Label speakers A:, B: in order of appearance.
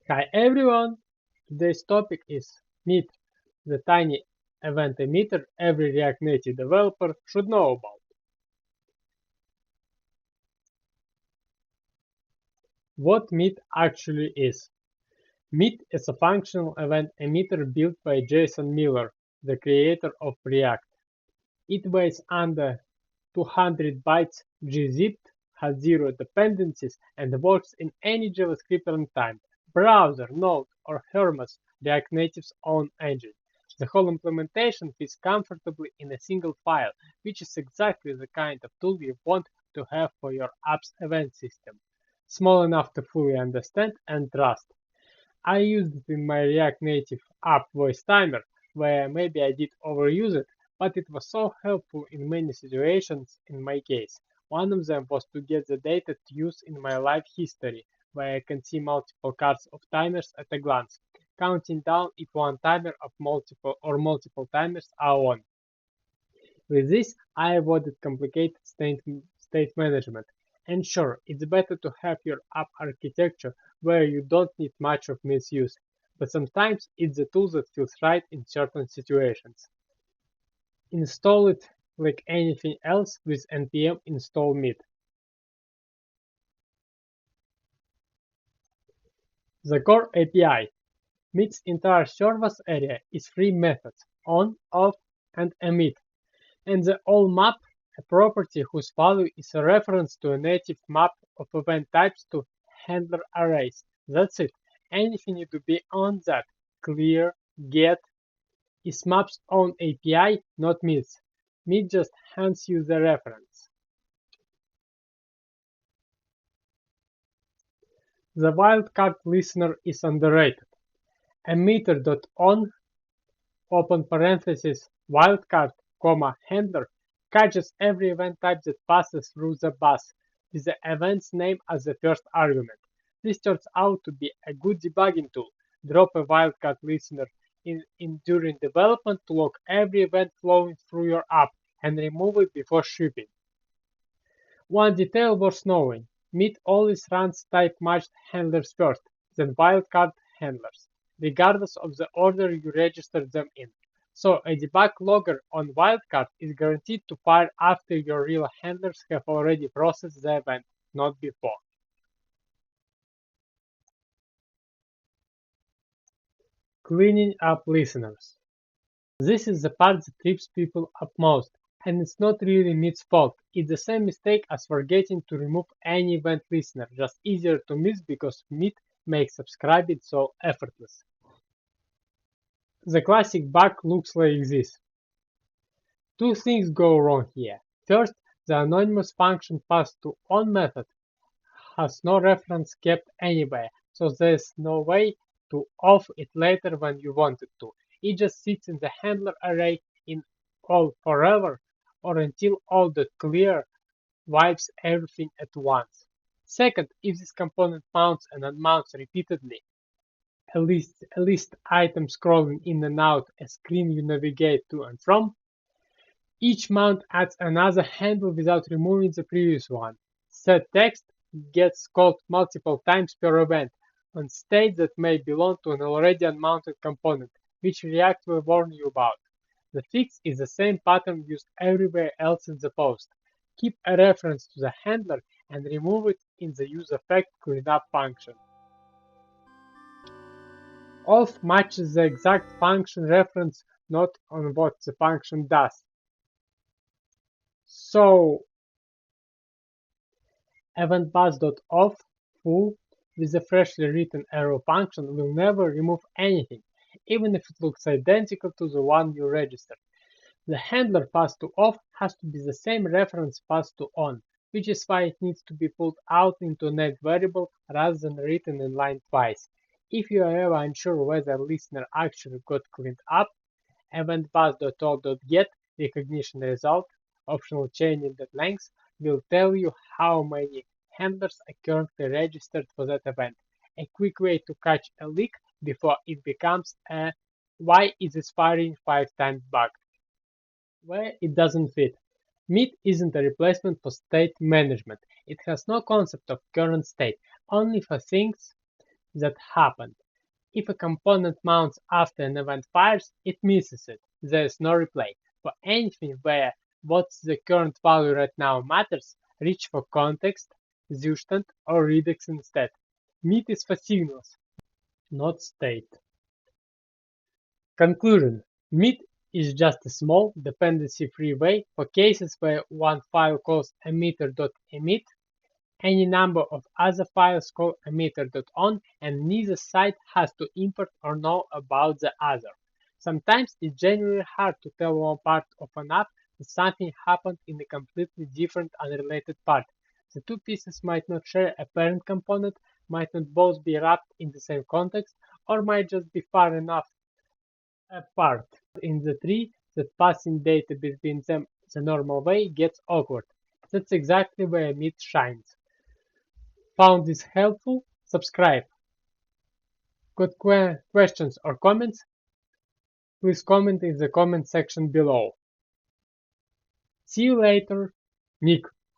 A: Hi everyone! Today's topic is Mitt, the tiny event emitter every React Native developer should know about. What Mitt actually is. Mitt is a functional event emitter built by Jason Miller, the creator of React. It weighs under 200 bytes, gzipped, has zero dependencies, and works in any JavaScript runtime, browser, Node, or Hermes, React Native's own engine. The whole implementation fits comfortably in a single file, which is exactly the kind of tool you want to have for your app's event system. Small enough to fully understand and trust. I used it in my React Native app voice timer, where maybe I did overuse it, but it was so helpful in many situations in my case. One of them was to get the data to use in my live history, where I can see multiple cards of timers at a glance, counting down if one timer of multiple timers are on. With this, I avoided complicated state management. And sure, it's better to have your app architecture where you don't need much of misuse, but sometimes it's the tool that feels right in certain situations. Install it like anything else with npm install Mitt. The core API. Mitt's entire service area is three methods: on, off, and emit, and the all map, a property whose value is a reference to a native map of event types to handler arrays. That's it. Anything you do beyond that, clear, get, is map's own API, not Mitt's. Mitt just hands you the reference. The wildcard listener is underrated. Emitter.on open parenthesis wildcard, handler catches every event type that passes through the bus, with the event's name as the first argument. This turns out to be a good debugging tool. Drop a wildcard listener in during development to log every event flowing through your app and remove it before shipping. One detail worth knowing: Mitt always runs type-matched handlers first, then wildcard handlers, regardless of the order you registered them in. So a debug logger on wildcard is guaranteed to fire after your real handlers have already processed the event, not before. Cleaning up listeners. This is the part that trips people up most, and it's not really Mitt's fault. It's the same mistake as forgetting to remove any event listener, just easier to miss because Mitt makes subscribing so effortless. The classic bug looks like this. Two things go wrong here. First, the anonymous function passed to on method has no reference kept anywhere, so there's no way to off it later when you want it to. It just sits in the handler array in all forever or until all.clear wipes everything at once. Second, if this component mounts and unmounts repeatedly, a list item scrolling in and out a screen you navigate to and from, each mount adds another handle without removing the previous one. setText gets called multiple times per event on states that may belong to an already unmounted component, which React will warn you about. The fix is the same pattern used everywhere else in the post. Keep a reference to the handler and remove it in the useEffect cleanup function. Off matches the exact function reference, not on what the function does. So eventBus.off full with a freshly written arrow function will never remove anything, even if it looks identical to the one you registered. The handler pass to off has to be the same reference pass to on, which is why it needs to be pulled out into a net variable rather than written in line twice. If you are ever unsure whether listener actually got cleaned up, eventBus.all.get recognition result, optional changing the length, will tell you how many handlers are currently registered for that event. A quick way to catch a leak before it becomes a "why is this firing 5 times" bug. Where it doesn't fit. Mitt isn't a replacement for state management. It has no concept of current state, only for things that happened. If a component mounts after an event fires, it misses it. There is no replay. For anything where what's the current value right now matters, reach for context, Zustand, or Redux instead. Meet is for signals, not state. Conclusion: Mitt is just a small, dependency-free way for cases where one file calls emitter.emit, any number of other files call emitter.on, and neither side has to import or know about the other. Sometimes it's genuinely hard to tell one part of an app that something happened in a completely different unrelated part. The two pieces might not share a parent component, might not both be wrapped in the same context, or might just be far enough apart in the tree that passing data between them the normal way gets awkward. That's exactly where Meet shines. Found this helpful? Subscribe. Got questions or comments? Please comment in the comment section below. See you later. Nick.